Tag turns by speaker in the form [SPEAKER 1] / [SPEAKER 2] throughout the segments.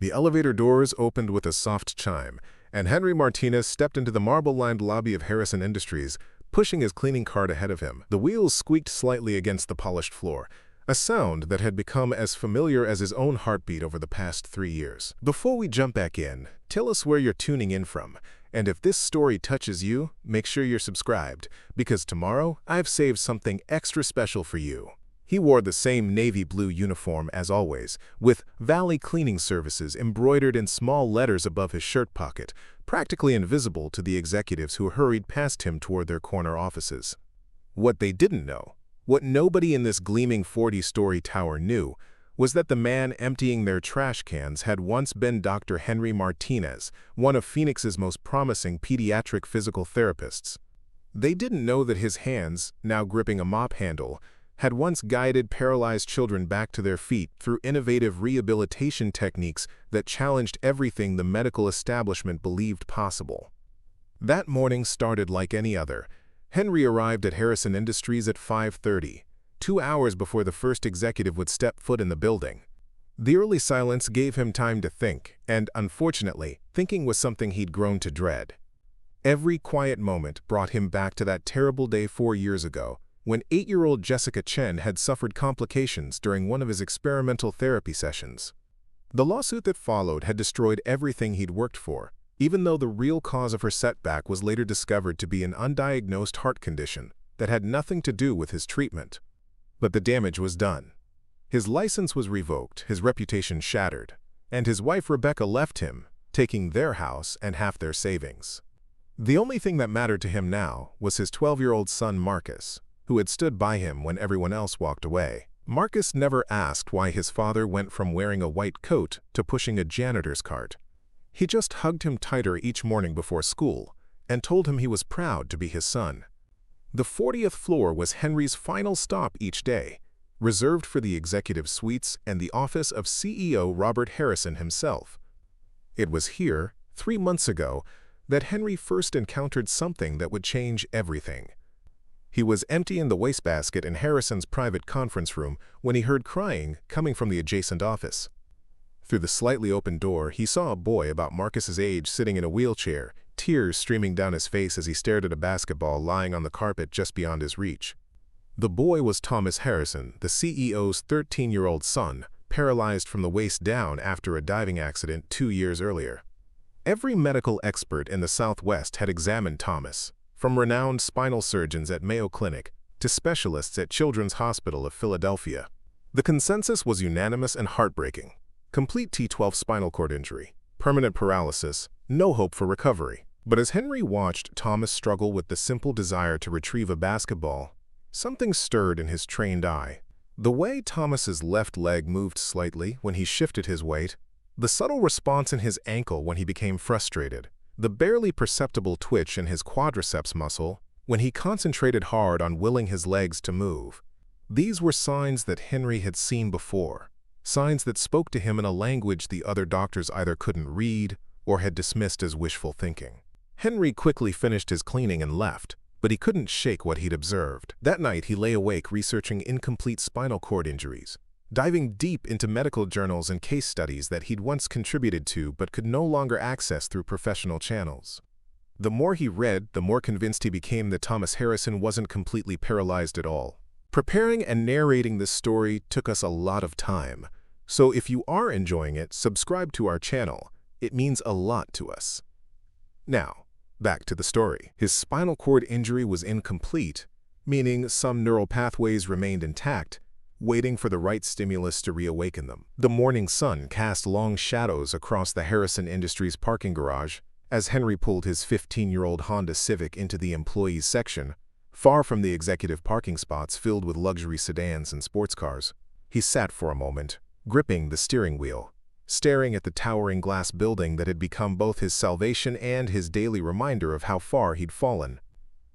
[SPEAKER 1] The elevator doors opened with a soft chime, and Henry Martinez stepped into the marble-lined lobby of Harrison Industries, pushing his cleaning cart ahead of him. The wheels squeaked slightly against the polished floor, a sound that had become as familiar as his own heartbeat over the past 3 years. Before we jump back in, tell us where you're tuning in from, and if this story touches you, make sure you're subscribed, because tomorrow I've saved something extra special for you. He wore the same navy blue uniform as always, with Valley Cleaning Services embroidered in small letters above his shirt pocket, practically invisible to the executives who hurried past him toward their corner offices. What they didn't know, what nobody in this gleaming 40-story tower knew, was that the man emptying their trash cans had once been Dr. Henry Martinez, one of Phoenix's most promising pediatric physical therapists. They didn't know that his hands, now gripping a mop handle, had once guided paralyzed children back to their feet through innovative rehabilitation techniques that challenged everything the medical establishment believed possible. That morning started like any other. Henry arrived at Harrison Industries at 5:30, 2 hours before the first executive would step foot in the building. The early silence gave him time to think, and unfortunately, thinking was something he'd grown to dread. Every quiet moment brought him back to that terrible day 4 years ago, when 8-year-old Jessica Chen had suffered complications during one of his experimental therapy sessions. The lawsuit that followed had destroyed everything he'd worked for, even though the real cause of her setback was later discovered to be an undiagnosed heart condition that had nothing to do with his treatment. But the damage was done. His license was revoked, his reputation shattered, and his wife Rebecca left him, taking their house and half their savings. The only thing that mattered to him now was his 12-year-old son Marcus, who had stood by him when everyone else walked away. Marcus never asked why his father went from wearing a white coat to pushing a janitor's cart. He just hugged him tighter each morning before school and told him he was proud to be his son. The 40th floor was Henry's final stop each day, reserved for the executive suites and the office of CEO Robert Harrison himself. It was here, 3 months ago, that Henry first encountered something that would change everything. He was emptying the wastebasket in Harrison's private conference room when he heard crying coming from the adjacent office. Through the slightly open door, he saw a boy about Marcus's age sitting in a wheelchair, tears streaming down his face as he stared at a basketball lying on the carpet just beyond his reach. The boy was Thomas Harrison, the CEO's 13-year-old son, paralyzed from the waist down after a diving accident 2 years earlier. Every medical expert in the Southwest had examined Thomas, from renowned spinal surgeons at Mayo Clinic to specialists at Children's Hospital of Philadelphia. The consensus was unanimous and heartbreaking. Complete T12 spinal cord injury, permanent paralysis, no hope for recovery. But as Henry watched Thomas struggle with the simple desire to retrieve a basketball, something stirred in his trained eye. The way Thomas's left leg moved slightly when he shifted his weight, the subtle response in his ankle when he became frustrated, the barely perceptible twitch in his quadriceps muscle when he concentrated hard on willing his legs to move. These were signs that Henry had seen before, signs that spoke to him in a language the other doctors either couldn't read or had dismissed as wishful thinking. Henry quickly finished his cleaning and left, but he couldn't shake what he'd observed. That night he lay awake researching incomplete spinal cord injuries, diving deep into medical journals and case studies that he'd once contributed to but could no longer access through professional channels. The more he read, the more convinced he became that Thomas Harrison wasn't completely paralyzed at all. Preparing and narrating this story took us a lot of time, so if you are enjoying it, subscribe to our channel. It means a lot to us. Now, back to the story. His spinal cord injury was incomplete, meaning some neural pathways remained intact, waiting for the right stimulus to reawaken them. The morning sun cast long shadows across the Harrison Industries parking garage as Henry pulled his 15-year-old Honda Civic into the employees section, far from the executive parking spots filled with luxury sedans and sports cars. He sat for a moment, gripping the steering wheel, staring at the towering glass building that had become both his salvation and his daily reminder of how far he'd fallen.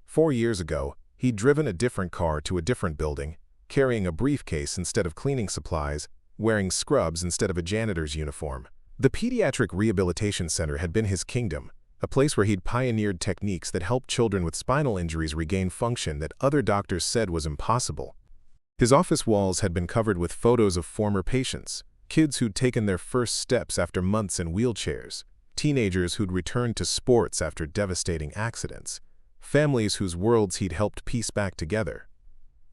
[SPEAKER 1] 4 years ago, he'd driven a different car to a different building, carrying a briefcase instead of cleaning supplies, wearing scrubs instead of a janitor's uniform. The Pediatric Rehabilitation Center had been his kingdom, a place where he'd pioneered techniques that helped children with spinal injuries regain function that other doctors said was impossible. His office walls had been covered with photos of former patients, Kids who'd taken their first steps after months in wheelchairs, teenagers who'd returned to sports after devastating accidents, families whose worlds he'd helped piece back together.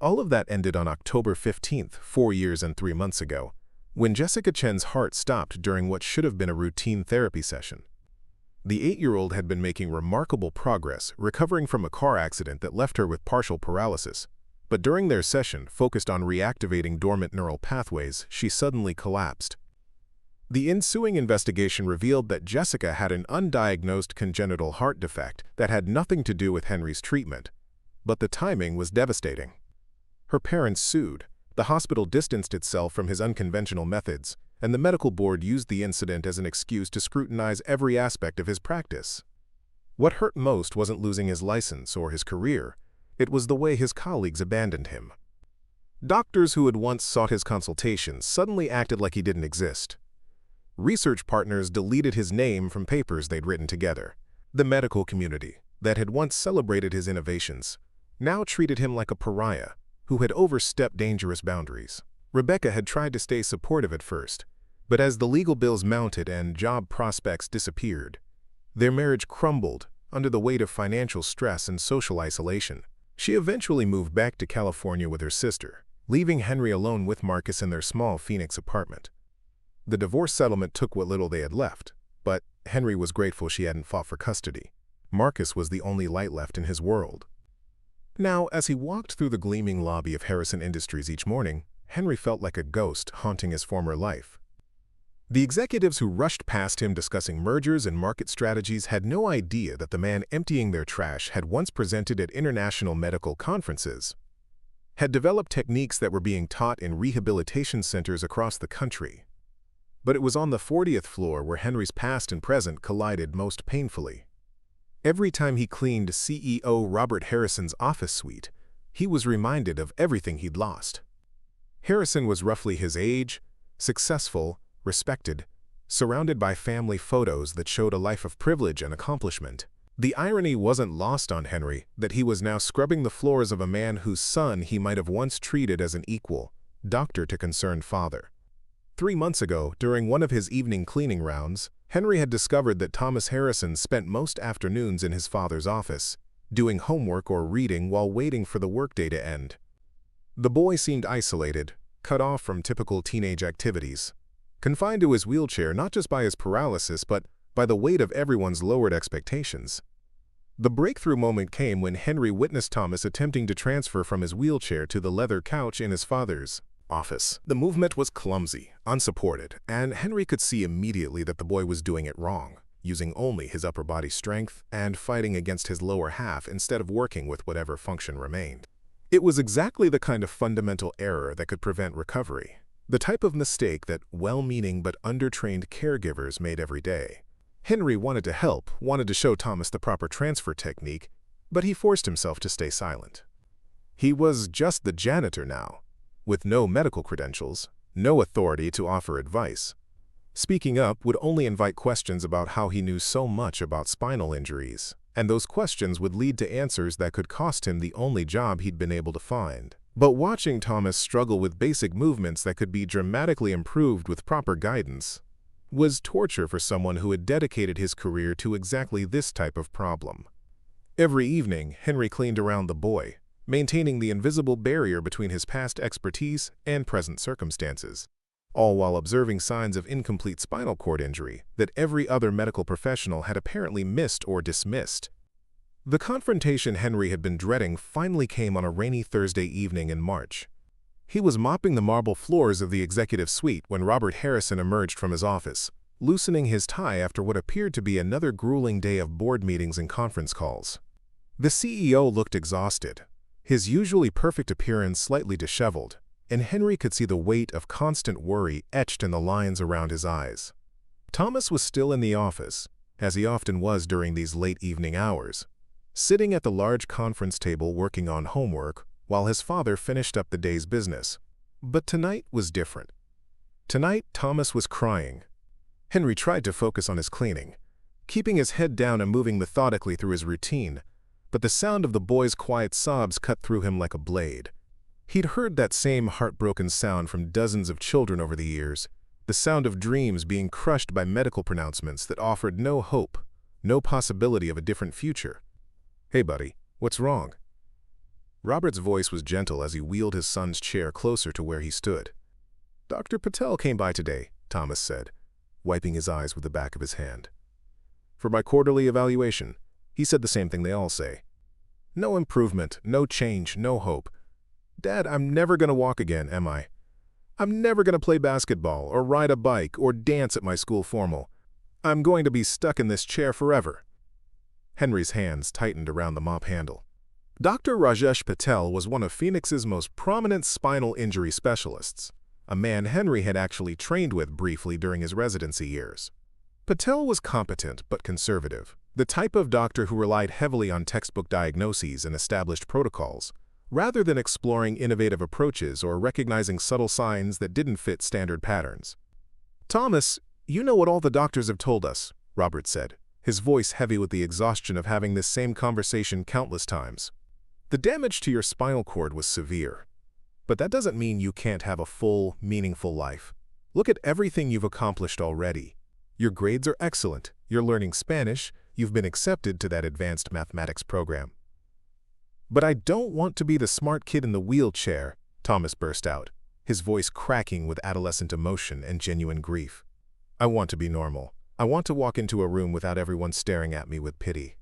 [SPEAKER 1] All of that ended on October 15th, 4 years and 3 months ago, when Jessica Chen's heart stopped during what should have been a routine therapy session. The 8-year-old had been making remarkable progress, recovering from a car accident that left her with partial paralysis. But during their session, focused on reactivating dormant neural pathways, she suddenly collapsed. The ensuing investigation revealed that Jessica had an undiagnosed congenital heart defect that had nothing to do with Henry's treatment. But the timing was devastating. Her parents sued, the hospital distanced itself from his unconventional methods, and the medical board used the incident as an excuse to scrutinize every aspect of his practice. What hurt most wasn't losing his license or his career, it was the way his colleagues abandoned him. Doctors who had once sought his consultations suddenly acted like he didn't exist. Research partners deleted his name from papers they'd written together. The medical community, that had once celebrated his innovations, now treated him like a pariah who had overstepped dangerous boundaries. Rebecca had tried to stay supportive at first, but as the legal bills mounted and job prospects disappeared, their marriage crumbled under the weight of financial stress and social isolation. She eventually moved back to California with her sister, leaving Henry alone with Marcus in their small Phoenix apartment. The divorce settlement took what little they had left, but Henry was grateful she hadn't fought for custody. Marcus was the only light left in his world. Now, as he walked through the gleaming lobby of Harrison Industries each morning, Henry felt like a ghost haunting his former life. The executives who rushed past him discussing mergers and market strategies had no idea that the man emptying their trash had once presented at international medical conferences, had developed techniques that were being taught in rehabilitation centers across the country. But it was on the 40th floor where Henry's past and present collided most painfully. Every time he cleaned CEO Robert Harrison's office suite, he was reminded of everything he'd lost. Harrison was roughly his age, successful, respected, surrounded by family photos that showed a life of privilege and accomplishment. The irony wasn't lost on Henry that he was now scrubbing the floors of a man whose son he might have once treated as an equal, doctor to concerned father. 3 months ago, during one of his evening cleaning rounds, Henry had discovered that Thomas Harrison spent most afternoons in his father's office, doing homework or reading while waiting for the workday to end. The boy seemed isolated, cut off from typical teenage activities, confined to his wheelchair not just by his paralysis but by the weight of everyone's lowered expectations. The breakthrough moment came when Henry witnessed Thomas attempting to transfer from his wheelchair to the leather couch in his father's office. The movement was clumsy, unsupported, and Henry could see immediately that the boy was doing it wrong, using only his upper body strength and fighting against his lower half instead of working with whatever function remained. It was exactly the kind of fundamental error that could prevent recovery, the type of mistake that well-meaning but undertrained caregivers made every day. Henry wanted to help, wanted to show Thomas the proper transfer technique, but he forced himself to stay silent. He was just the janitor now, with no medical credentials, no authority to offer advice. Speaking up would only invite questions about how he knew so much about spinal injuries, and those questions would lead to answers that could cost him the only job he'd been able to find. But watching Thomas struggle with basic movements that could be dramatically improved with proper guidance was torture for someone who had dedicated his career to exactly this type of problem. Every evening, Henry cleaned around the boy, maintaining the invisible barrier between his past expertise and present circumstances, all while observing signs of incomplete spinal cord injury that every other medical professional had apparently missed or dismissed. The confrontation Henry had been dreading finally came on a rainy Thursday evening in March. He was mopping the marble floors of the executive suite when Robert Harrison emerged from his office, loosening his tie after what appeared to be another grueling day of board meetings and conference calls. The CEO looked exhausted, his usually perfect appearance slightly disheveled, and Henry could see the weight of constant worry etched in the lines around his eyes. Thomas was still in the office, as he often was during these late evening hours, sitting at the large conference table working on homework while his father finished up the day's business. But tonight was different. Tonight, Thomas was crying. Henry tried to focus on his cleaning, keeping his head down and moving methodically through his routine, but the sound of the boy's quiet sobs cut through him like a blade. He'd heard that same heartbroken sound from dozens of children over the years, the sound of dreams being crushed by medical pronouncements that offered no hope, no possibility of a different future. "Hey, buddy, what's wrong?" Robert's voice was gentle as he wheeled his son's chair closer to where he stood. "Dr. Patel came by today," Thomas said, wiping his eyes with the back of his hand. "For my quarterly evaluation." He said the same thing they all say. "No improvement, no change, no hope. Dad, I'm never going to walk again, am I? I'm never going to play basketball or ride a bike or dance at my school formal. I'm going to be stuck in this chair forever." Henry's hands tightened around the mop handle. Dr. Rajesh Patel was one of Phoenix's most prominent spinal injury specialists, a man Henry had actually trained with briefly during his residency years. Patel was competent but conservative, the type of doctor who relied heavily on textbook diagnoses and established protocols, rather than exploring innovative approaches or recognizing subtle signs that didn't fit standard patterns. "Thomas, you know what all the doctors have told us," Robert said, his voice heavy with the exhaustion of having this same conversation countless times. "The damage to your spinal cord was severe. But that doesn't mean you can't have a full, meaningful life. Look at everything you've accomplished already. Your grades are excellent, you're learning Spanish, you've been accepted to that advanced mathematics program." "But I don't want to be the smart kid in the wheelchair," Thomas burst out, his voice cracking with adolescent emotion and genuine grief. "I want to be normal. I want to walk into a room without everyone staring at me with pity.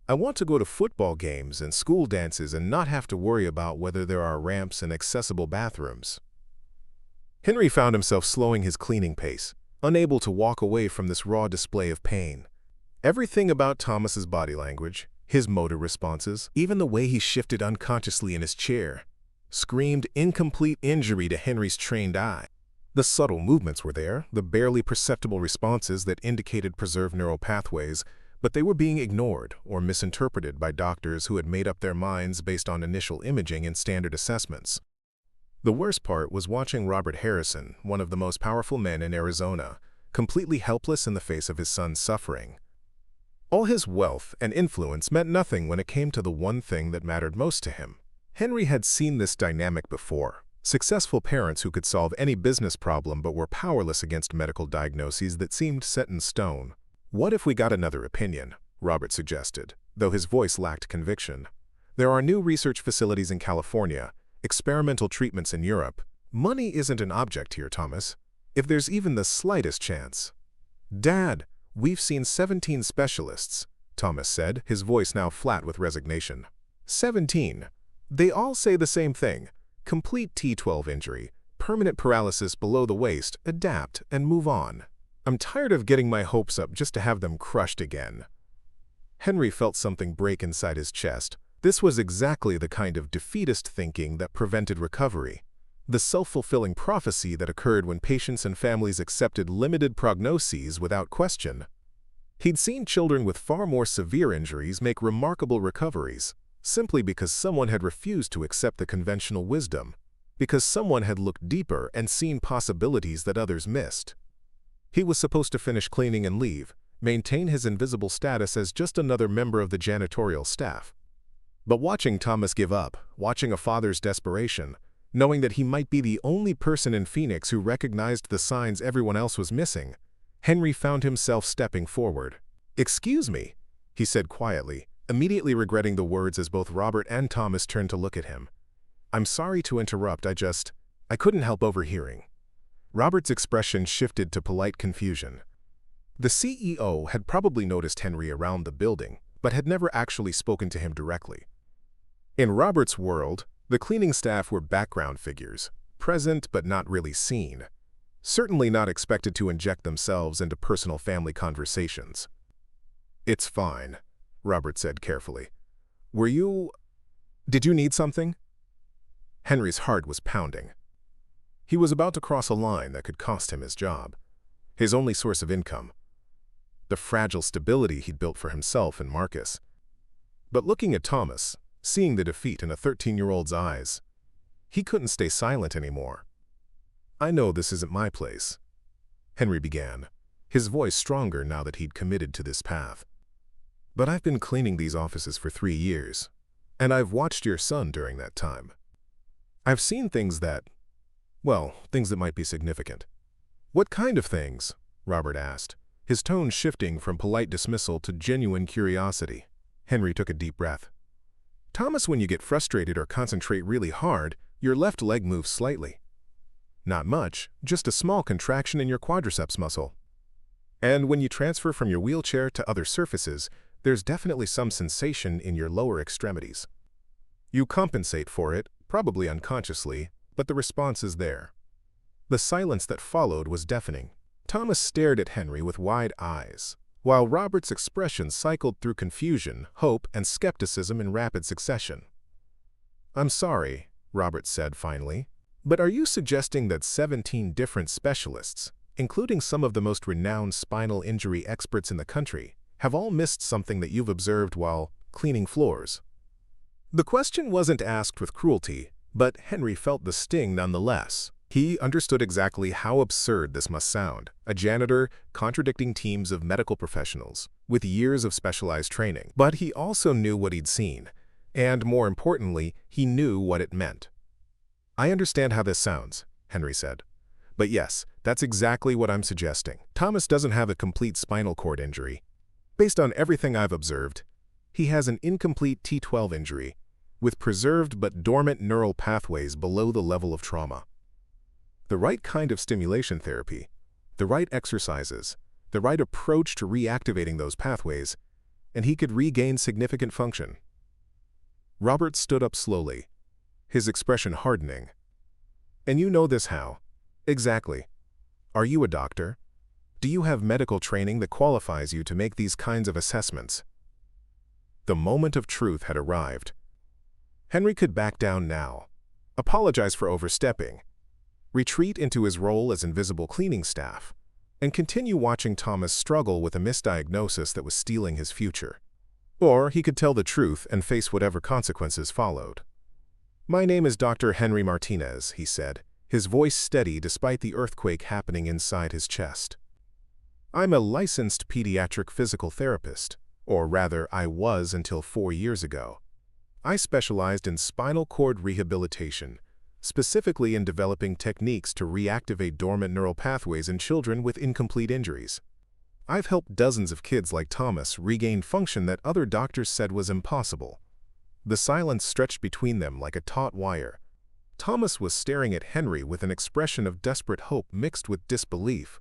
[SPEAKER 1] I want to go to football games and school dances and not have to worry about whether there are ramps and accessible bathrooms." Henry found himself slowing his cleaning pace, unable to walk away from this raw display of pain. Everything about Thomas's body language, his motor responses, even the way he shifted unconsciously in his chair, screamed incomplete injury to Henry's trained eye. The subtle movements were there, the barely perceptible responses that indicated preserved neural pathways, but they were being ignored or misinterpreted by doctors who had made up their minds based on initial imaging and standard assessments. The worst part was watching Robert Harrison, one of the most powerful men in Arizona, completely helpless in the face of his son's suffering. All his wealth and influence meant nothing when it came to the one thing that mattered most to him. Henry had seen this dynamic before. Successful parents who could solve any business problem but were powerless against medical diagnoses that seemed set in stone. "What if we got another opinion?" Robert suggested, though his voice lacked conviction. "There are new research facilities in California, experimental treatments in Europe. Money isn't an object here, Thomas. If there's even the slightest chance." "Dad, we've seen 17 specialists," Thomas said, his voice now flat with resignation. 17. They all say the same thing. Complete T12 injury, permanent paralysis below the waist, adapt, and move on. I'm tired of getting my hopes up just to have them crushed again." Henry felt something break inside his chest. This was exactly the kind of defeatist thinking that prevented recovery. The self-fulfilling prophecy that occurred when patients and families accepted limited prognoses without question. He'd seen children with far more severe injuries make remarkable recoveries, simply because someone had refused to accept the conventional wisdom, because someone had looked deeper and seen possibilities that others missed. He was supposed to finish cleaning and leave, maintain his invisible status as just another member of the janitorial staff. But watching Thomas give up, watching a father's desperation, knowing that he might be the only person in Phoenix who recognized the signs everyone else was missing, Henry found himself stepping forward. "Excuse me," he said quietly, immediately regretting the words as both Robert and Thomas turned to look at him. "I'm sorry to interrupt, I couldn't help overhearing." Robert's expression shifted to polite confusion. The CEO had probably noticed Henry around the building, but had never actually spoken to him directly. In Robert's world, the cleaning staff were background figures, present but not really seen, certainly not expected to inject themselves into personal family conversations. "It's fine," Robert said carefully. Did you need something?" Henry's heart was pounding. He was about to cross a line that could cost him his job, his only source of income, the fragile stability he'd built for himself and Marcus. But looking at Thomas, seeing the defeat in a 13-year-old's eyes, he couldn't stay silent anymore. "I know this isn't my place," Henry began, his voice stronger now that he'd committed to this path. "But I've been cleaning these offices for 3 years, and I've watched your son during that time. I've seen things that might be significant. "What kind of things?" Robert asked, his tone shifting from polite dismissal to genuine curiosity. Henry took a deep breath. "Thomas, when you get frustrated or concentrate really hard, your left leg moves slightly. Not much, just a small contraction in your quadriceps muscle. And when you transfer from your wheelchair to other surfaces, there's definitely some sensation in your lower extremities. You compensate for it, probably unconsciously, but the response is there." The silence that followed was deafening. Thomas stared at Henry with wide eyes, while Robert's expression cycled through confusion, hope, and skepticism in rapid succession. "I'm sorry," Robert said finally, "but are you suggesting that 17 different specialists, including some of the most renowned spinal injury experts in the country, have all missed something that you've observed while cleaning floors?" The question wasn't asked with cruelty, but Henry felt the sting nonetheless. He understood exactly how absurd this must sound, a janitor contradicting teams of medical professionals with years of specialized training. But he also knew what he'd seen, and more importantly, he knew what it meant. "I understand how this sounds," Henry said. "But yes, that's exactly what I'm suggesting. Thomas doesn't have a complete spinal cord injury. Based on everything I've observed, he has an incomplete T12 injury with preserved but dormant neural pathways below the level of trauma. The right kind of stimulation therapy, the right exercises, the right approach to reactivating those pathways, and he could regain significant function." Robert stood up slowly, his expression hardening. "And you know this how? Exactly. Are you a doctor? Do you have medical training that qualifies you to make these kinds of assessments?" The moment of truth had arrived. Henry could back down now, apologize for overstepping, retreat into his role as invisible cleaning staff, and continue watching Thomas struggle with a misdiagnosis that was stealing his future. Or he could tell the truth and face whatever consequences followed. "My name is Dr. Henry Martinez," he said, his voice steady despite the earthquake happening inside his chest. "I'm a licensed pediatric physical therapist, or rather I was until 4 years ago. I specialized in spinal cord rehabilitation, specifically in developing techniques to reactivate dormant neural pathways in children with incomplete injuries. I've helped dozens of kids like Thomas regain function that other doctors said was impossible." The silence stretched between them like a taut wire. Thomas was staring at Henry with an expression of desperate hope mixed with disbelief,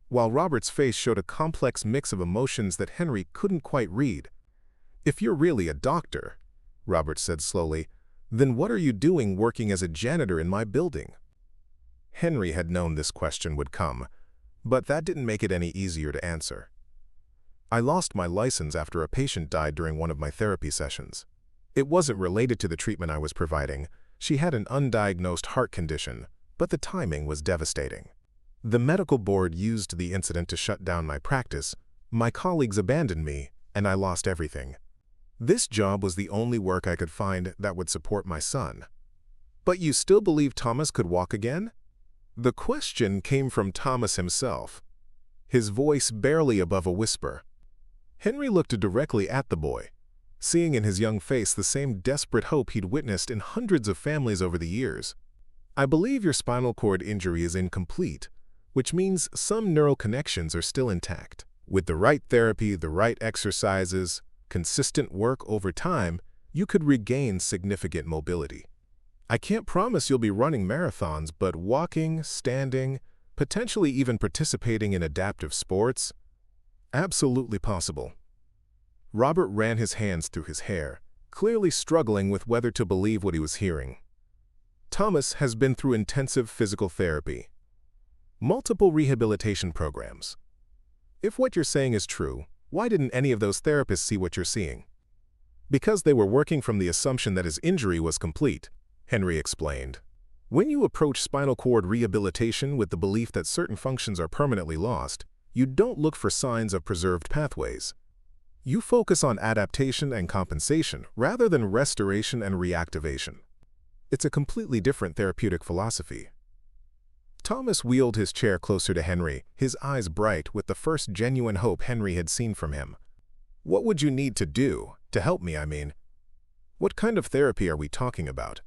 [SPEAKER 1] while Robert's face showed a complex mix of emotions that Henry couldn't quite read. "If you're really a doctor," Robert said slowly, "then what are you doing working as a janitor in my building?" Henry had known this question would come, but that didn't make it any easier to answer. "I lost my license after a patient died during one of my therapy sessions. It wasn't related to the treatment I was providing. She had an undiagnosed heart condition, but the timing was devastating. The medical board used the incident to shut down my practice, my colleagues abandoned me, and I lost everything. This job was the only work I could find that would support my son." "But you still believe Thomas could walk again?" The question came from Thomas himself, his voice barely above a whisper. Henry looked directly at the boy, seeing in his young face the same desperate hope he'd witnessed in hundreds of families over the years. "I believe your spinal cord injury is incomplete, which means some neural connections are still intact. With the right therapy, the right exercises, consistent work over time, you could regain significant mobility. I can't promise you'll be running marathons, but walking, standing, potentially even participating in adaptive sports, absolutely possible." Robert ran his hands through his hair, clearly struggling with whether to believe what he was hearing. "Thomas has been through intensive physical therapy, multiple rehabilitation programs. If what you're saying is true, why didn't any of those therapists see what you're seeing?" "Because they were working from the assumption that his injury was complete," Henry explained. "When you approach spinal cord rehabilitation with the belief that certain functions are permanently lost, you don't look for signs of preserved pathways. You focus on adaptation and compensation rather than restoration and reactivation. It's a completely different therapeutic philosophy." Thomas wheeled his chair closer to Henry, his eyes bright with the first genuine hope Henry had seen from him. "What would you need to do, to help me, I mean? What kind of therapy are we talking about?"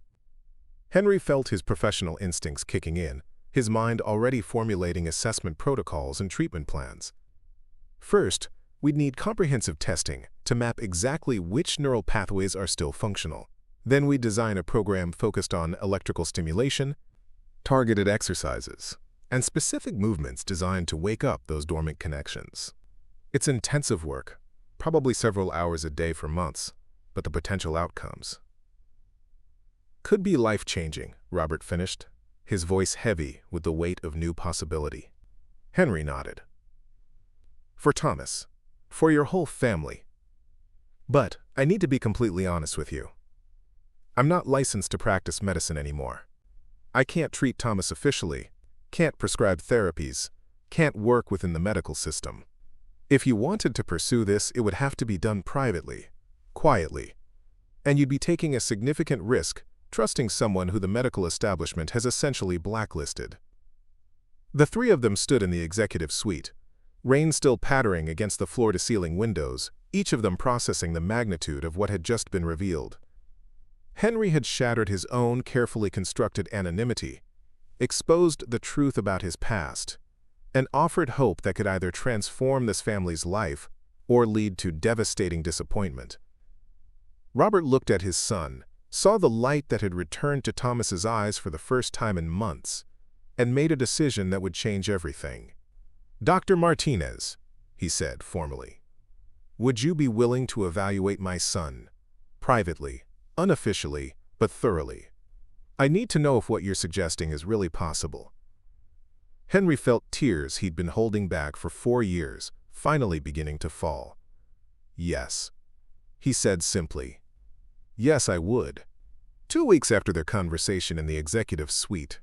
[SPEAKER 1] Henry felt his professional instincts kicking in, his mind already formulating assessment protocols and treatment plans. First, we'd need comprehensive testing to map exactly which neural pathways are still functional. Then we'd design a program focused on electrical stimulation, targeted exercises, and specific movements designed to wake up those dormant connections. It's intensive work, probably several hours a day for months, but the potential outcomes could be life-changing, Robert finished, his voice heavy with the weight of new possibility. Henry nodded. For Thomas, for your whole family. But I need to be completely honest with you. I'm not licensed to practice medicine anymore. I can't treat Thomas officially, can't prescribe therapies, can't work within the medical system. If you wanted to pursue this, it would have to be done privately, quietly, and you'd be taking a significant risk trusting someone who the medical establishment has essentially blacklisted. The three of them stood in the executive suite, rain still pattering against the floor-to-ceiling windows, each of them processing the magnitude of what had just been revealed. Henry had shattered his own carefully constructed anonymity, exposed the truth about his past, and offered hope that could either transform this family's life or lead to devastating disappointment. Robert looked at his son, saw the light that had returned to Thomas's eyes for the first time in months, and made a decision that would change everything. "Dr. Martinez," he said formally, "would you be willing to evaluate my son, privately, unofficially, but thoroughly? I need to know if what you're suggesting is really possible." Henry felt tears he'd been holding back for 4 years, finally beginning to fall. "Yes," he said simply. "Yes, I would." 2 weeks after their conversation in the executive suite,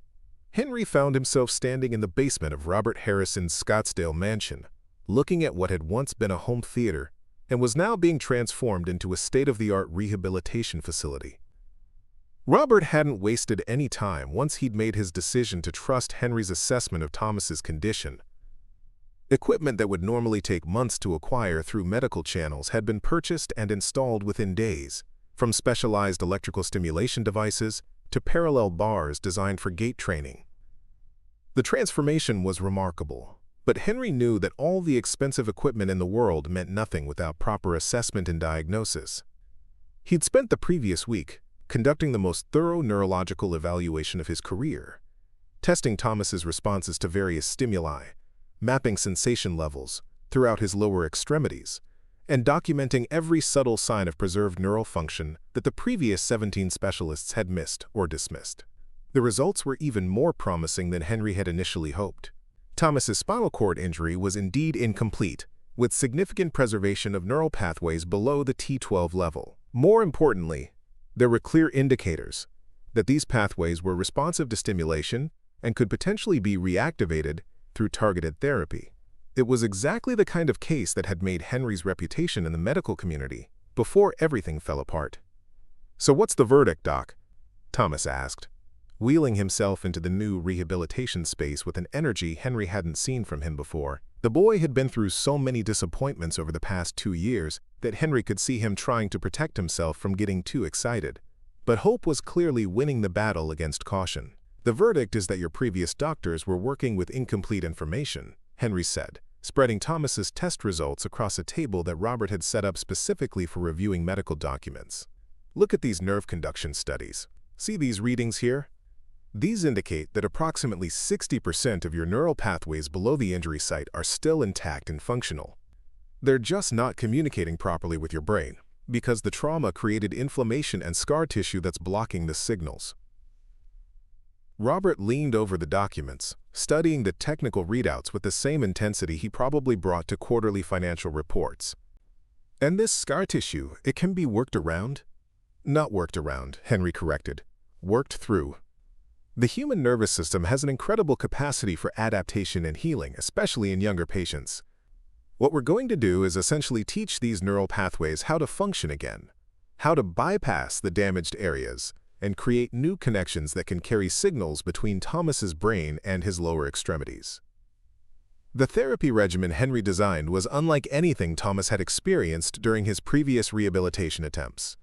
[SPEAKER 1] Henry found himself standing in the basement of Robert Harrison's Scottsdale mansion, looking at what had once been a home theater and was now being transformed into a state-of-the-art rehabilitation facility. Robert hadn't wasted any time once he'd made his decision to trust Henry's assessment of Thomas's condition. Equipment that would normally take months to acquire through medical channels had been purchased and installed within days, from specialized electrical stimulation devices to parallel bars designed for gait training. The transformation was remarkable, but Henry knew that all the expensive equipment in the world meant nothing without proper assessment and diagnosis. He'd spent the previous week conducting the most thorough neurological evaluation of his career, testing Thomas's responses to various stimuli, mapping sensation levels throughout his lower extremities, and documenting every subtle sign of preserved neural function that the previous 17 specialists had missed or dismissed. The results were even more promising than Henry had initially hoped. Thomas's spinal cord injury was indeed incomplete, with significant preservation of neural pathways below the T12 level. More importantly, there were clear indicators that these pathways were responsive to stimulation and could potentially be reactivated through targeted therapy. It was exactly the kind of case that had made Henry's reputation in the medical community before everything fell apart. "So what's the verdict, Doc?" Thomas asked, wheeling himself into the new rehabilitation space with an energy Henry hadn't seen from him before. The boy had been through so many disappointments over the past 2 years that Henry could see him trying to protect himself from getting too excited. But hope was clearly winning the battle against caution. "The verdict is that your previous doctors were working with incomplete information," Henry said, spreading Thomas's test results across a table that Robert had set up specifically for reviewing medical documents. "Look at these nerve conduction studies. See these readings here? These indicate that approximately 60% of your neural pathways below the injury site are still intact and functional. They're just not communicating properly with your brain, because the trauma created inflammation and scar tissue that's blocking the signals." Robert leaned over the documents, studying the technical readouts with the same intensity he probably brought to quarterly financial reports. "And this scar tissue, it can be worked around?" "Not worked around," Henry corrected. "Worked through. The human nervous system has an incredible capacity for adaptation and healing, especially in younger patients. What we're going to do is essentially teach these neural pathways how to function again, how to bypass the damaged areas, and create new connections that can carry signals between Thomas's brain and his lower extremities." The therapy regimen Henry designed was unlike anything Thomas had experienced during his previous rehabilitation attempts.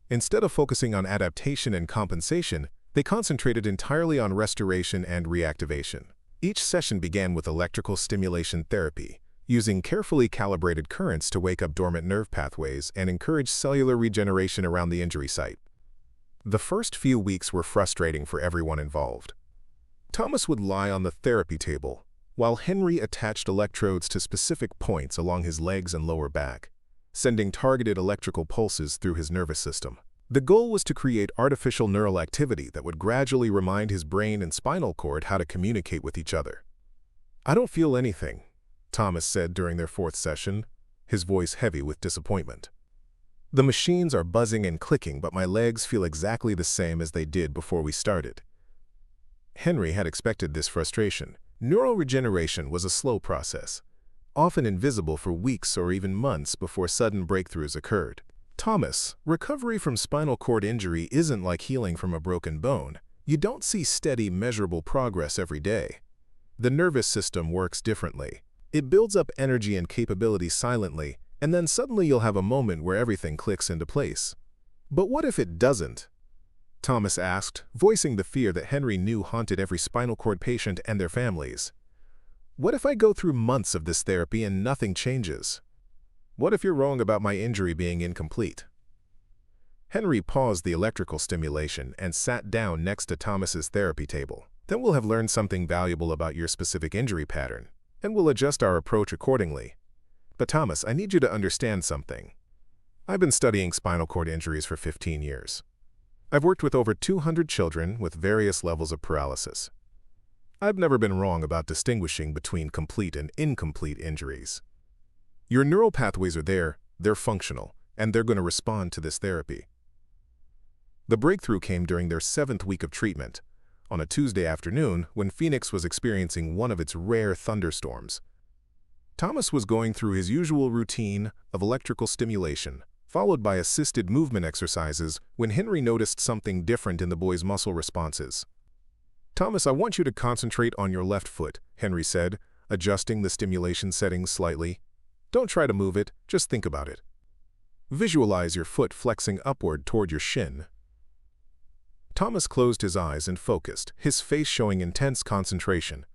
[SPEAKER 1] Instead of focusing on adaptation and compensation, They concentrated entirely on restoration and reactivation. Each session began with electrical stimulation therapy, using carefully calibrated currents to wake up dormant nerve pathways and encourage cellular regeneration around the injury site. The first few weeks were frustrating for everyone involved. Thomas would lie on the therapy table, while Henry attached electrodes to specific points along his legs and lower back, sending targeted electrical pulses through his nervous system. The goal was to create artificial neural activity that would gradually remind his brain and spinal cord how to communicate with each other. "I don't feel anything," Thomas said during their fourth session, his voice heavy with disappointment. "The machines are buzzing and clicking, but my legs feel exactly the same as they did before we started." Henry had expected this frustration. Neural regeneration was a slow process, often invisible for weeks or even months before sudden breakthroughs occurred. "Thomas, recovery from spinal cord injury isn't like healing from a broken bone. You don't see steady, measurable progress every day. The nervous system works differently. It builds up energy and capability silently, and then suddenly you'll have a moment where everything clicks into place." "But what if it doesn't?" Thomas asked, voicing the fear that Henry knew haunted every spinal cord patient and their families. "What if I go through months of this therapy and nothing changes? What if you're wrong about my injury being incomplete?" Henry paused the electrical stimulation and sat down next to Thomas's therapy table. "Then we'll have learned something valuable about your specific injury pattern, and we'll adjust our approach accordingly. But Thomas, I need you to understand something. I've been studying spinal cord injuries for 15 years. I've worked with over 200 children with various levels of paralysis. I've never been wrong about distinguishing between complete and incomplete injuries. Your neural pathways are there, they're functional, and they're going to respond to this therapy." The breakthrough came during their 7th week of treatment, on a Tuesday afternoon when Phoenix was experiencing one of its rare thunderstorms. Thomas was going through his usual routine of electrical stimulation, followed by assisted movement exercises, when Henry noticed something different in the boy's muscle responses. "Thomas, I want you to concentrate on your left foot," Henry said, adjusting the stimulation settings slightly. "Don't try to move it, just think about it. Visualize your foot flexing upward toward your shin." Thomas closed his eyes and focused, his face showing intense concentration.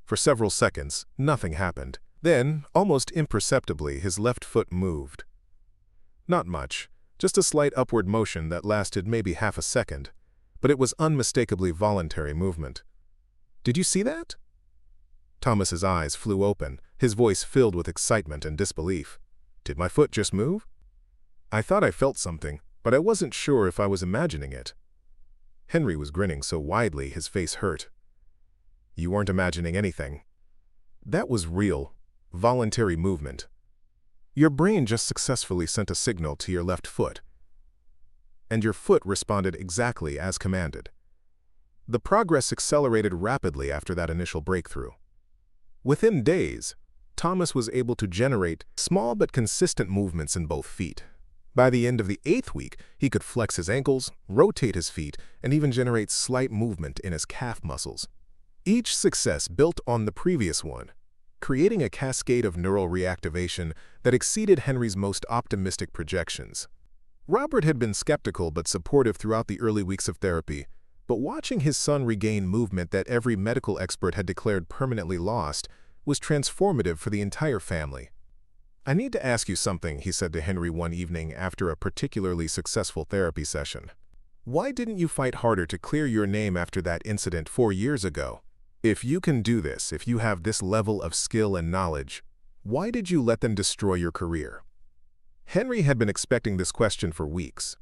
[SPEAKER 1] For several seconds, nothing happened. Then, almost imperceptibly, his left foot moved. Not much, just a slight upward motion that lasted maybe half a second, but it was unmistakably voluntary movement. "Did you see that?" Thomas's eyes flew open, his voice filled with excitement and disbelief. "Did my foot just move? I thought I felt something, but I wasn't sure if I was imagining it." Henry was grinning so widely his face hurt. "You weren't imagining anything. That was real, voluntary movement. Your brain just successfully sent a signal to your left foot, and your foot responded exactly as commanded." The progress accelerated rapidly after that initial breakthrough. Within days, Thomas was able to generate small but consistent movements in both feet. By the end of the 8th week, he could flex his ankles, rotate his feet, and even generate slight movement in his calf muscles. Each success built on the previous one, creating a cascade of neural reactivation that exceeded Henry's most optimistic projections. Robert had been skeptical but supportive throughout the early weeks of therapy, but watching his son regain movement that every medical expert had declared permanently lost was transformative for the entire family. "I need to ask you something," he said to Henry one evening after a particularly successful therapy session. "Why didn't you fight harder to clear your name after that incident 4 years ago? If you can do this, if you have this level of skill and knowledge, why did you let them destroy your career?" Henry had been expecting this question for weeks.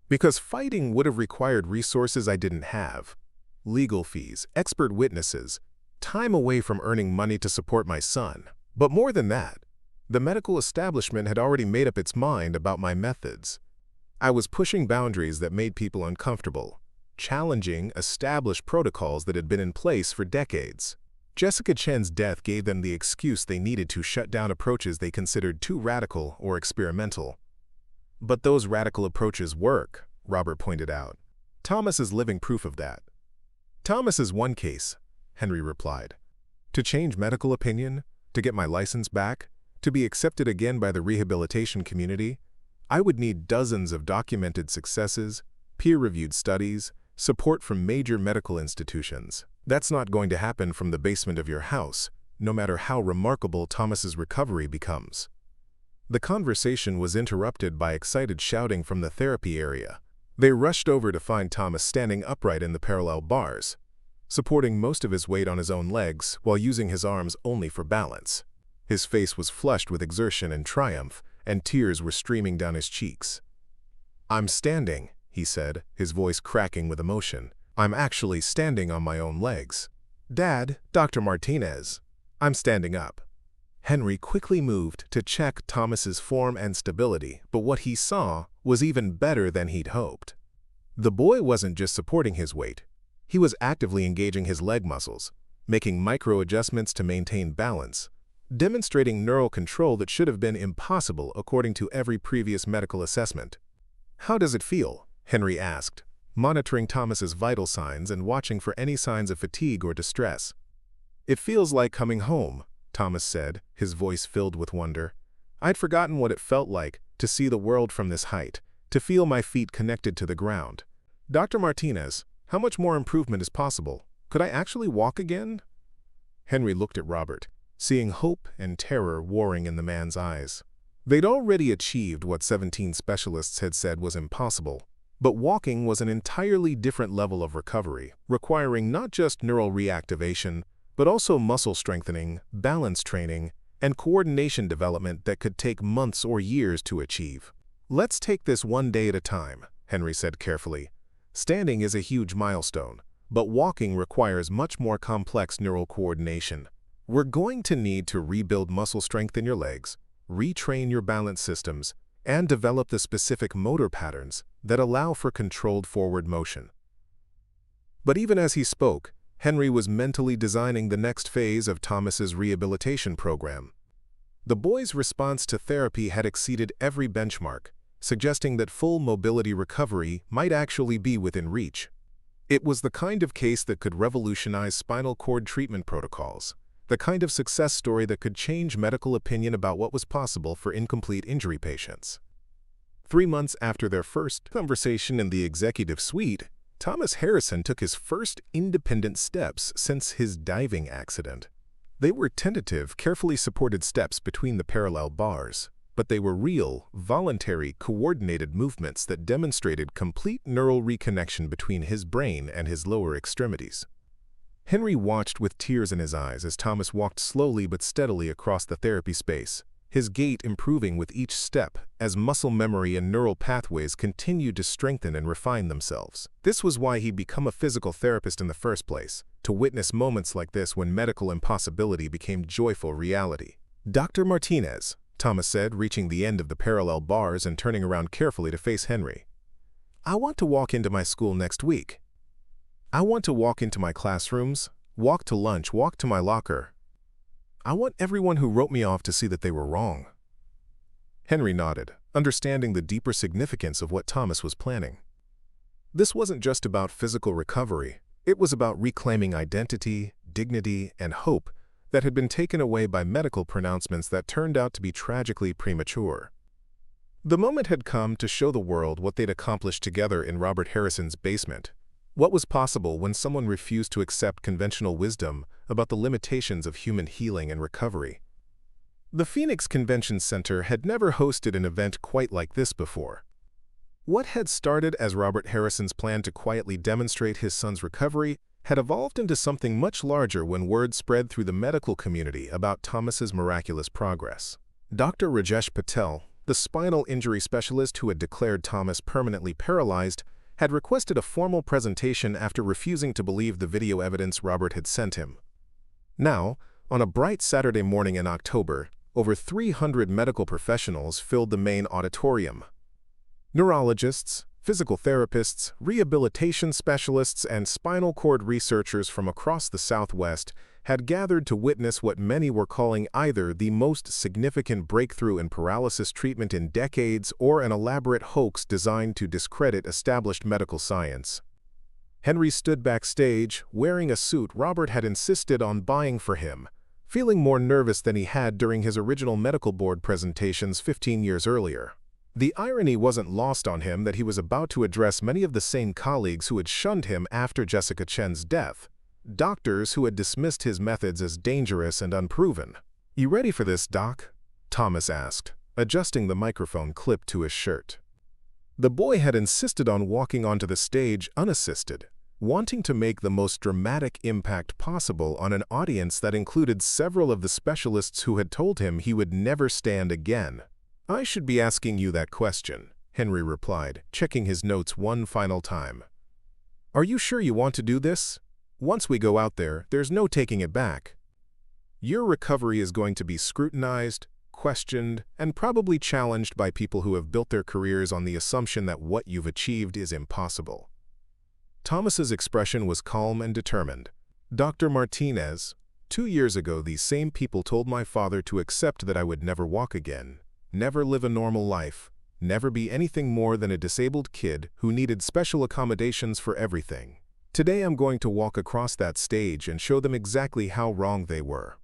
[SPEAKER 1] "Because fighting would have required resources I didn't have. Legal fees, expert witnesses, time away from earning money to support my son. But more than that, the medical establishment had already made up its mind about my methods. I was pushing boundaries that made people uncomfortable, challenging established protocols that had been in place for decades. Jessica Chen's death gave them the excuse they needed to shut down approaches they considered too radical or experimental. But those radical approaches work," Robert pointed out. "Thomas is living proof of that." "Thomas is one case," Henry replied. "To change medical opinion, to get my license back, to be accepted again by the rehabilitation community, I would need dozens of documented successes, peer-reviewed studies, support from major medical institutions. That's not going to happen from the basement of your house, no matter how remarkable Thomas's recovery becomes. The conversation was interrupted by excited shouting from the therapy area. They rushed over to find Thomas standing upright in the parallel bars, supporting most of his weight on his own legs while using his arms only for balance. His face was flushed with exertion and triumph, and tears were streaming down his cheeks. "I'm standing," he said, his voice cracking with emotion. "I'm actually standing on my own legs. Dad, Dr. Martinez, I'm standing up." Henry quickly moved to check Thomas's form and stability, but what he saw was even better than he'd hoped. The boy wasn't just supporting his weight. He was actively engaging his leg muscles, making micro-adjustments to maintain balance, demonstrating neural control that should have been impossible according to every previous medical assessment. "How does it feel?" Henry asked, monitoring Thomas's vital signs and watching for any signs of fatigue or distress. "It feels like coming home," Thomas said, his voice filled with wonder. "I'd forgotten what it felt like to see the world from this height, to feel my feet connected to the ground. Dr. Martinez, how much more improvement is possible? Could I actually walk again?" Henry looked at Robert, seeing hope and terror warring in the man's eyes. They'd already achieved what 17 specialists had said was impossible, but walking was an entirely different level of recovery, requiring not just neural reactivation, but also muscle strengthening, balance training, and coordination development that could take months or years to achieve. "Let's take this one day at a time," Henry said carefully. "Standing is a huge milestone, but walking requires much more complex neural coordination. We're going to need to rebuild muscle strength in your legs, retrain your balance systems, and develop the specific motor patterns that allow for controlled forward motion." But even as he spoke, Henry was mentally designing the next phase of Thomas's rehabilitation program. The boy's response to therapy had exceeded every benchmark, suggesting that full mobility recovery might actually be within reach. It was the kind of case that could revolutionize spinal cord treatment protocols, the kind of success story that could change medical opinion about what was possible for incomplete injury patients. 3 months after their first conversation in the executive suite, Thomas Harrison took his first independent steps since his diving accident. They were tentative, carefully supported steps between the parallel bars, but they were real, voluntary, coordinated movements that demonstrated complete neural reconnection between his brain and his lower extremities. Henry watched with tears in his eyes as Thomas walked slowly but steadily across the therapy space, his gait improving with each step as muscle memory and neural pathways continued to strengthen and refine themselves. This was why he'd become a physical therapist in the first place, to witness moments like this when medical impossibility became joyful reality. "Dr. Martinez," Thomas said, reaching the end of the parallel bars and turning around carefully to face Henry. "I want to walk into my school next week. I want to walk into my classrooms, walk to lunch, walk to my locker. I want everyone who wrote me off to see that they were wrong." Henry nodded, understanding the deeper significance of what Thomas was planning. This wasn't just about physical recovery. It was about reclaiming identity, dignity, and hope that had been taken away by medical pronouncements that turned out to be tragically premature. The moment had come to show the world what they'd accomplished together in Robert Harrison's basement. What was possible when someone refused to accept conventional wisdom about the limitations of human healing and recovery. The Phoenix Convention Center had never hosted an event quite like this before. What had started as Robert Harrison's plan to quietly demonstrate his son's recovery had evolved into something much larger when word spread through the medical community about Thomas's miraculous progress. Dr. Rajesh Patel, the spinal injury specialist who had declared Thomas permanently paralyzed, had requested a formal presentation after refusing to believe the video evidence Robert had sent him. Now, on a bright Saturday morning in October, over 300 medical professionals filled the main auditorium. Neurologists, physical therapists, rehabilitation specialists, and spinal cord researchers from across the Southwest had gathered to witness what many were calling either the most significant breakthrough in paralysis treatment in decades or an elaborate hoax designed to discredit established medical science. Henry stood backstage, wearing a suit Robert had insisted on buying for him, feeling more nervous than he had during his original medical board presentations 15 years earlier. The irony wasn't lost on him that he was about to address many of the same colleagues who had shunned him after Jessica Chen's death, doctors who had dismissed his methods as dangerous and unproven. "You ready for this, Doc?" Thomas asked, adjusting the microphone clip to his shirt. The boy had insisted on walking onto the stage unassisted, wanting to make the most dramatic impact possible on an audience that included several of the specialists who had told him he would never stand again. "I should be asking you that question," Henry replied, checking his notes one final time. "Are you sure you want to do this? Once we go out there, there's no taking it back. Your recovery is going to be scrutinized, questioned, and probably challenged by people who have built their careers on the assumption that what you've achieved is impossible." Thomas's expression was calm and determined. "Dr. Martinez, 2 years ago these same people told my father to accept that I would never walk again, never live a normal life, never be anything more than a disabled kid who needed special accommodations for everything. Today I'm going to walk across that stage and show them exactly how wrong they were."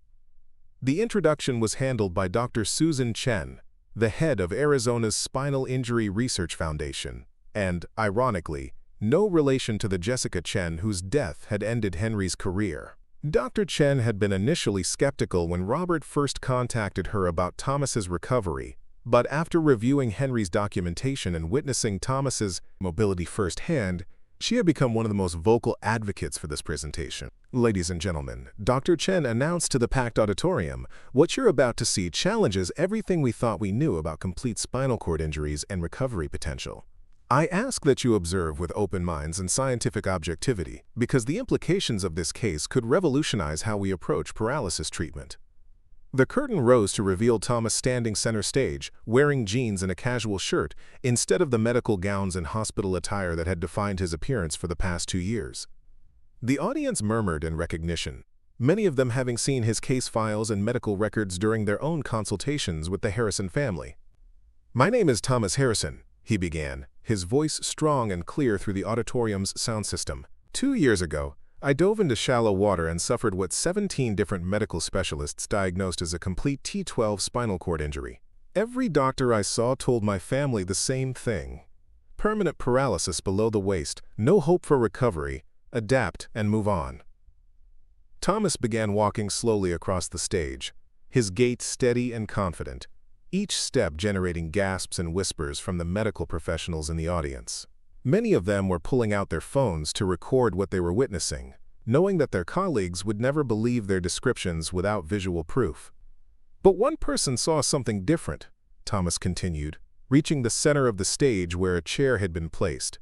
[SPEAKER 1] The introduction was handled by Dr. Susan Chen, the head of Arizona's Spinal Injury Research Foundation, and, ironically, no relation to the Jessica Chen whose death had ended Henry's career. Dr. Chen had been initially skeptical when Robert first contacted her about Thomas's recovery, but after reviewing Henry's documentation and witnessing Thomas's mobility firsthand, she had become one of the most vocal advocates for this presentation. "Ladies and gentlemen," Dr. Chen announced to the packed auditorium, "what you're about to see challenges everything we thought we knew about complete spinal cord injuries and recovery potential. I ask that you observe with open minds and scientific objectivity, because the implications of this case could revolutionize how we approach paralysis treatment." The curtain rose to reveal Thomas standing center stage, wearing jeans and a casual shirt, instead of the medical gowns and hospital attire that had defined his appearance for the past 2 years. The audience murmured in recognition, many of them having seen his case files and medical records during their own consultations with the Harrison family. "My name is Thomas Harrison," he began, his voice strong and clear through the auditorium's sound system. 2 years ago, I dove into shallow water and suffered what 17 different medical specialists diagnosed as a complete T12 spinal cord injury. Every doctor I saw told my family the same thing. Permanent paralysis below the waist, no hope for recovery, adapt and move on. Thomas began walking slowly across the stage, his gait steady and confident, each step generating gasps and whispers from the medical professionals in the audience. Many of them were pulling out their phones to record what they were witnessing, knowing that their colleagues would never believe their descriptions without visual proof. "But one person saw something different," Thomas continued, reaching the center of the stage where a chair had been placed.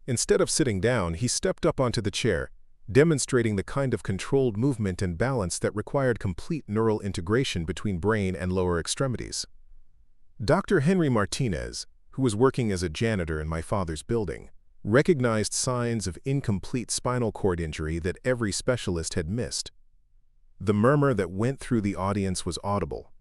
[SPEAKER 1] Instead of sitting down, he stepped up onto the chair, demonstrating the kind of controlled movement and balance that required complete neural integration between brain and lower extremities. Dr. Henry Martinez, who was working as a janitor in my father's building, recognized signs of incomplete spinal cord injury that every specialist had missed. The murmur that went through the audience was audible.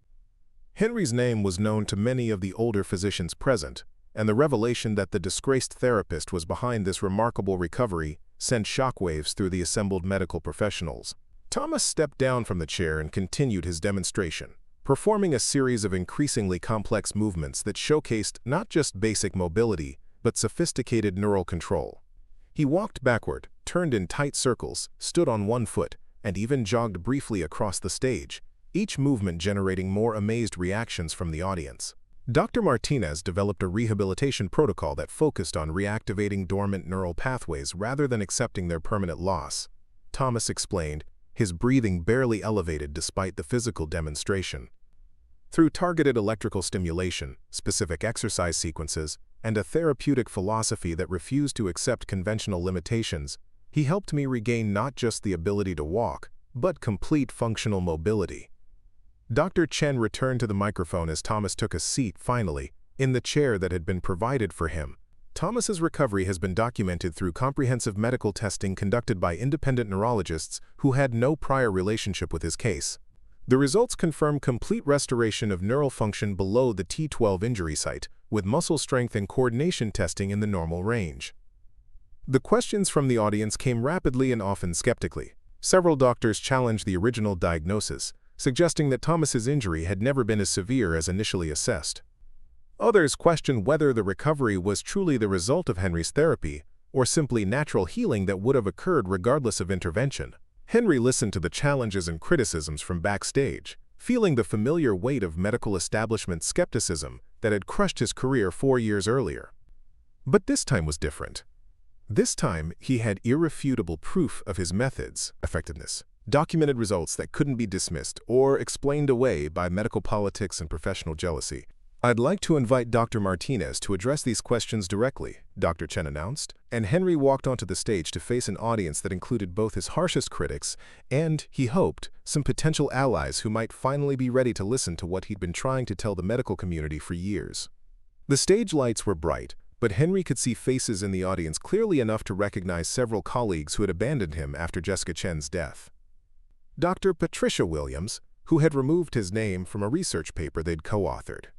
[SPEAKER 1] Henry's name was known to many of the older physicians present, and the revelation that the disgraced therapist was behind this remarkable recovery sent shockwaves through the assembled medical professionals. Thomas stepped down from the chair and continued his demonstration, performing a series of increasingly complex movements that showcased not just basic mobility, but sophisticated neural control. He walked backward, turned in tight circles, stood on one foot, and even jogged briefly across the stage, each movement generating more amazed reactions from the audience. Dr. Martinez developed a rehabilitation protocol that focused on reactivating dormant neural pathways rather than accepting their permanent loss. Thomas explained, his breathing barely elevated despite the physical demonstration. Through targeted electrical stimulation, specific exercise sequences, and a therapeutic philosophy that refused to accept conventional limitations, he helped me regain not just the ability to walk, but complete functional mobility. Dr. Chen returned to the microphone as Thomas took a seat, finally, in the chair that had been provided for him. Thomas's recovery has been documented through comprehensive medical testing conducted by independent neurologists who had no prior relationship with his case. The results confirm complete restoration of neural function below the T12 injury site, with muscle strength and coordination testing in the normal range. The questions from the audience came rapidly and often skeptically. Several doctors challenged the original diagnosis, suggesting that Thomas's injury had never been as severe as initially assessed. Others questioned whether the recovery was truly the result of Henry's therapy or simply natural healing that would have occurred regardless of intervention. Henry listened to the challenges and criticisms from backstage, feeling the familiar weight of medical establishment skepticism that had crushed his career 4 years earlier. But this time was different. This time, he had irrefutable proof of his methods' effectiveness, documented results that couldn't be dismissed or explained away by medical politics and professional jealousy. "I'd like to invite Dr. Martinez to address these questions directly," Dr. Chen announced, and Henry walked onto the stage to face an audience that included both his harshest critics and, he hoped, some potential allies who might finally be ready to listen to what he'd been trying to tell the medical community for years. The stage lights were bright, but Henry could see faces in the audience clearly enough to recognize several colleagues who had abandoned him after Jessica Chen's death. Dr. Patricia Williams, who had removed his name from a research paper they'd co-authored.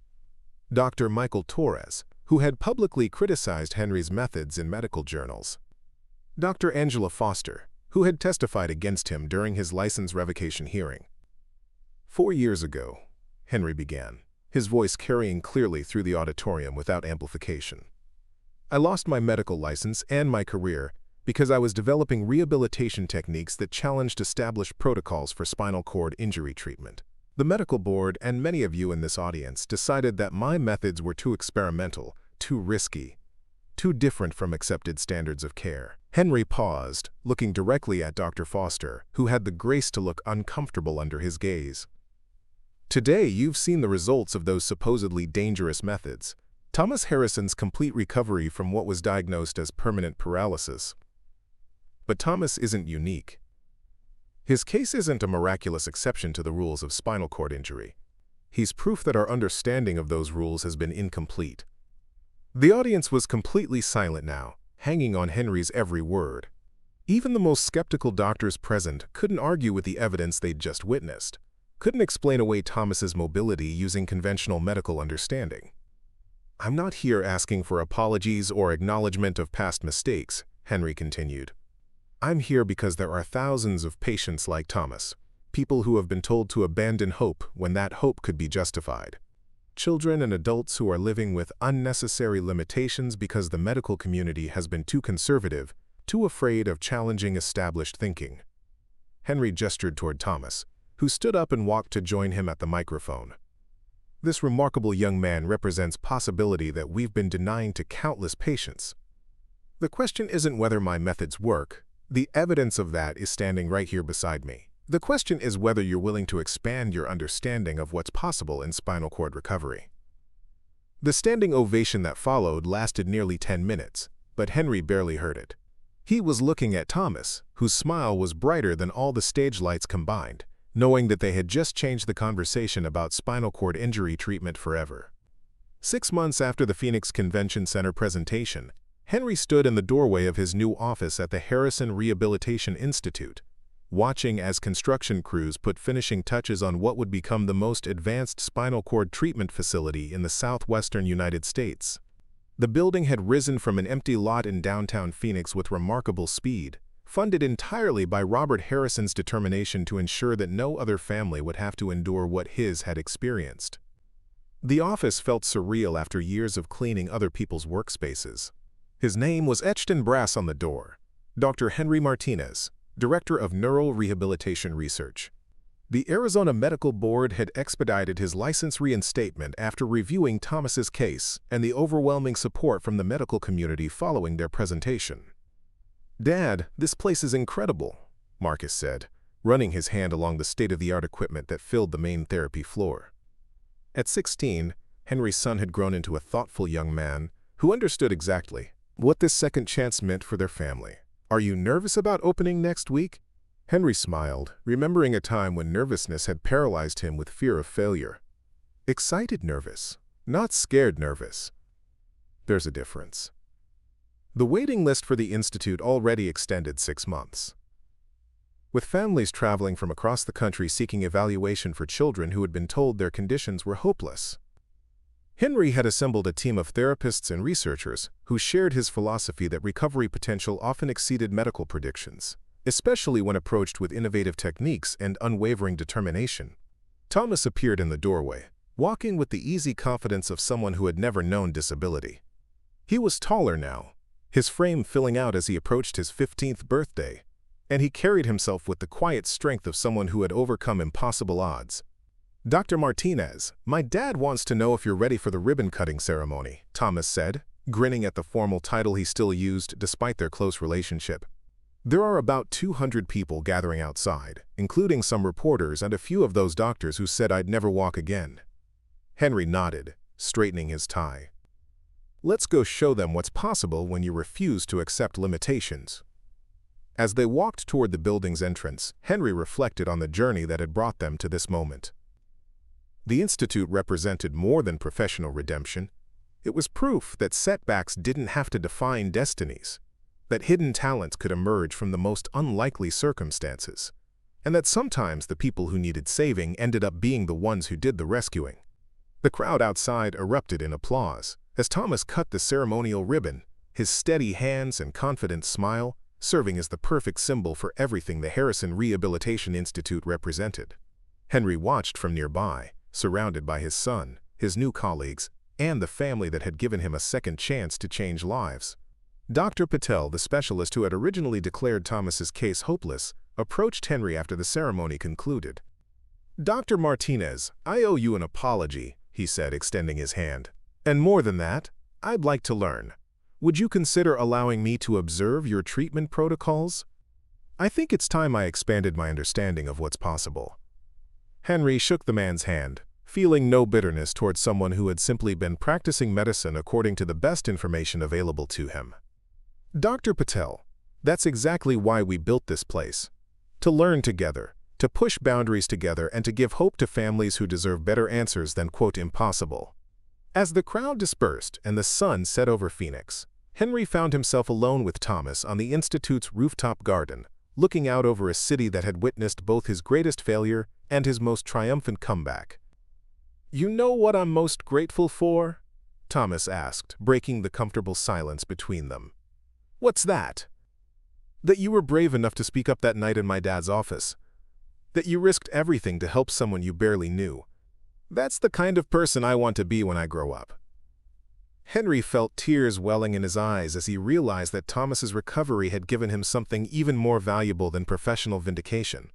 [SPEAKER 1] Dr. Michael Torres, who had publicly criticized Henry's methods in medical journals. Dr. Angela Foster, who had testified against him during his license revocation hearing. 4 years ago, Henry began, his voice carrying clearly through the auditorium without amplification. "I lost my medical license and my career because I was developing rehabilitation techniques that challenged established protocols for spinal cord injury treatment. The medical board and many of you in this audience decided that my methods were too experimental, too risky, too different from accepted standards of care." Henry paused, looking directly at Dr. Foster, who had the grace to look uncomfortable under his gaze. "Today, you've seen the results of those supposedly dangerous methods. Thomas Harrison's complete recovery from what was diagnosed as permanent paralysis. But Thomas isn't unique. His case isn't a miraculous exception to the rules of spinal cord injury. He's proof that our understanding of those rules has been incomplete." The audience was completely silent now, hanging on Henry's every word. Even the most skeptical doctors present couldn't argue with the evidence they'd just witnessed, couldn't explain away Thomas's mobility using conventional medical understanding. "I'm not here asking for apologies or acknowledgement of past mistakes," Henry continued. "I'm here because there are thousands of patients like Thomas, people who have been told to abandon hope when that hope could be justified. Children and adults who are living with unnecessary limitations because the medical community has been too conservative, too afraid of challenging established thinking." Henry gestured toward Thomas, who stood up and walked to join him at the microphone. "This remarkable young man represents possibility that we've been denying to countless patients. The question isn't whether my methods work. The evidence of that is standing right here beside me. The question is whether you're willing to expand your understanding of what's possible in spinal cord recovery." The standing ovation that followed lasted nearly 10 minutes, but Henry barely heard it. He was looking at Thomas, whose smile was brighter than all the stage lights combined, knowing that they had just changed the conversation about spinal cord injury treatment forever. 6 months after the Phoenix Convention Center presentation, Henry stood in the doorway of his new office at the Harrison Rehabilitation Institute, watching as construction crews put finishing touches on what would become the most advanced spinal cord treatment facility in the southwestern United States. The building had risen from an empty lot in downtown Phoenix with remarkable speed, funded entirely by Robert Harrison's determination to ensure that no other family would have to endure what his had experienced. The office felt surreal after years of cleaning other people's workspaces. His name was etched in brass on the door: Dr. Henry Martinez, Director of Neural Rehabilitation Research. The Arizona Medical Board had expedited his license reinstatement after reviewing Thomas's case and the overwhelming support from the medical community following their presentation. "Dad, this place is incredible," Marcus said, running his hand along the state-of-the-art equipment that filled the main therapy floor. At 16, Henry's son had grown into a thoughtful young man who understood exactly what this second chance meant for their family. "Are you nervous about opening next week?" Henry smiled, remembering a time when nervousness had paralyzed him with fear of failure. "Excited nervous, not scared nervous. There's a difference." The waiting list for the institute already extended 6 months, with families traveling from across the country seeking evaluation for children who had been told their conditions were hopeless. Henry had assembled a team of therapists and researchers who shared his philosophy that recovery potential often exceeded medical predictions, especially when approached with innovative techniques and unwavering determination. Thomas appeared in the doorway, walking with the easy confidence of someone who had never known disability. He was taller now, his frame filling out as he approached his 15th birthday, and he carried himself with the quiet strength of someone who had overcome impossible odds. "Dr. Martinez, my dad wants to know if you're ready for the ribbon-cutting ceremony," Thomas said, grinning at the formal title he still used despite their close relationship. "There are about 200 people gathering outside, including some reporters and a few of those doctors who said I'd never walk again." Henry nodded, straightening his tie. "Let's go show them what's possible when you refuse to accept limitations." As they walked toward the building's entrance, Henry reflected on the journey that had brought them to this moment. The Institute represented more than professional redemption. It was proof that setbacks didn't have to define destinies, that hidden talents could emerge from the most unlikely circumstances, and that sometimes the people who needed saving ended up being the ones who did the rescuing. The crowd outside erupted in applause as Thomas cut the ceremonial ribbon, his steady hands and confident smile serving as the perfect symbol for everything the Harrison Rehabilitation Institute represented. Henry watched from nearby, surrounded by his son, his new colleagues, and the family that had given him a second chance to change lives. Dr. Patel, the specialist who had originally declared Thomas's case hopeless, approached Henry after the ceremony concluded. "Dr. Martinez, I owe you an apology," he said, extending his hand. "And more than that, I'd like to learn. Would you consider allowing me to observe your treatment protocols? I think it's time I expanded my understanding of what's possible." Henry shook the man's hand, feeling no bitterness towards someone who had simply been practicing medicine according to the best information available to him. "Dr. Patel, that's exactly why we built this place. To learn together, to push boundaries together, and to give hope to families who deserve better answers than, quote, impossible." As the crowd dispersed and the sun set over Phoenix, Henry found himself alone with Thomas on the Institute's rooftop garden, looking out over a city that had witnessed both his greatest failure and his most triumphant comeback. "You know what I'm most grateful for?" Thomas asked, breaking the comfortable silence between them. "What's that?" "That you were brave enough to speak up that night in my dad's office. That you risked everything to help someone you barely knew. That's the kind of person I want to be when I grow up." Henry felt tears welling in his eyes as he realized that Thomas's recovery had given him something even more valuable than professional vindication.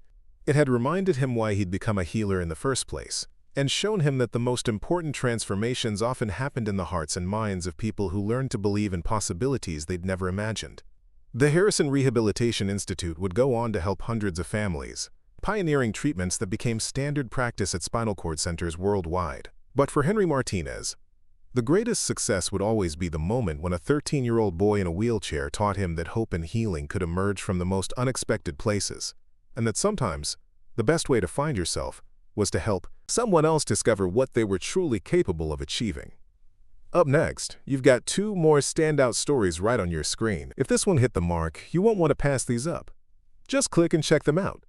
[SPEAKER 1] It had reminded him why he'd become a healer in the first place, and shown him that the most important transformations often happened in the hearts and minds of people who learned to believe in possibilities they'd never imagined. The Harrison Rehabilitation Institute would go on to help hundreds of families, pioneering treatments that became standard practice at spinal cord centers worldwide. But for Henry Martinez, the greatest success would always be the moment when a 13-year-old boy in a wheelchair taught him that hope and healing could emerge from the most unexpected places, and that sometimes the best way to find yourself was to help someone else discover what they were truly capable of achieving. Up next, you've got two more standout stories right on your screen. If this one hit the mark, you won't want to pass these up. Just click and check them out.